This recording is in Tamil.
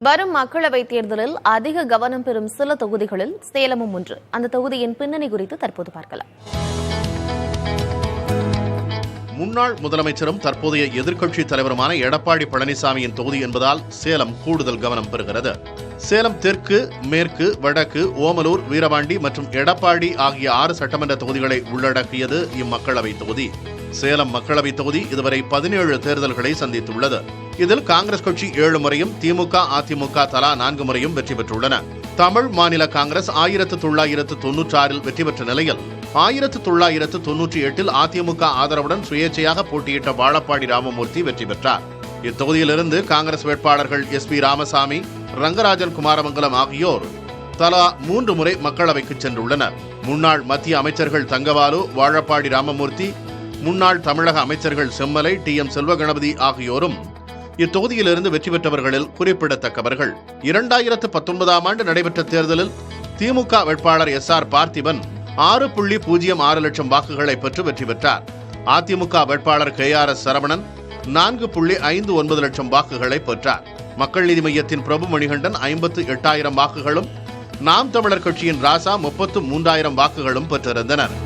வரும் மக்களவைத் தேர்தலில் அதிக கவனம் பெறும் சில தொகுதிகளில் சேலமும் ஒன்று. அந்த தொகுதியின் பின்னணி குறித்து தற்போது பார்க்கலாம். முன்னாள் முதலமைச்சரும் தற்போதைய எதிர்க்கட்சித் தலைவருமான எடப்பாடி பழனிசாமியின் தொகுதி என்பதால் சேலம் கூடுதல் கவனம் பெறுகிறது. சேலம் தெற்கு, மேற்கு, வடக்கு, ஓமலூர், வீரபாண்டி மற்றும் எடப்பாடி ஆகிய 6 சட்டமன்ற தொகுதிகளை உள்ளடக்கியது இம்மக்களவை தொகுதி. சேலம் மக்களவை தொகுதி இதுவரை 17 தேர்தல்களை சந்தித்துள்ளது. இதில் காங்கிரஸ் கட்சி 7 முறையும், திமுக, அதிமுக தலா 4 முறையும் வெற்றி பெற்றுள்ளன. தமிழ் மாநில காங்கிரஸ் 1996 வெற்றி பெற்ற நிலையில் 1998 அதிமுக ஆதரவுடன் சுயேட்சையாக போட்டியிட்ட வாழப்பாடி ராமமூர்த்தி வெற்றி பெற்றார். இத்தொகுதியிலிருந்து காங்கிரஸ் வேட்பாளர்கள் SP ராமசாமி, ரங்கராஜன் குமாரமங்கலம் ஆகியோர் தலா 3 முறை மக்களவைக்கு சென்றுள்ளனர். முன்னாள் மத்திய அமைச்சர்கள் தங்கபாலு, வாழப்பாடி ராமமூர்த்தி, முன்னாள் தமிழக அமைச்சர்கள் செம்மலை, TM செல்வகணபதி ஆகியோரும் இத்தொகுதியிலிருந்து வெற்றி பெற்றவர்களில் குறிப்பிடத்தக்கவர்கள். 2019 ஆண்டு நடைபெற்ற தேர்தலில் திமுக வேட்பாளர் SR பார்த்திபன் 6.06 லட்சம் வாக்குகளை பெற்று வெற்றி பெற்றார். அதிமுக வேட்பாளர் KRS சரவணன் 4.59 லட்சம் வாக்குகளை பெற்றார். மக்கள் நீதி மையத்தின் பிரபு மணிகண்டன் 58,000 வாக்குகளும், நாம் தமிழர் கட்சியின் ராசா 33,000 வாக்குகளும் பெற்றிருந்தனர்.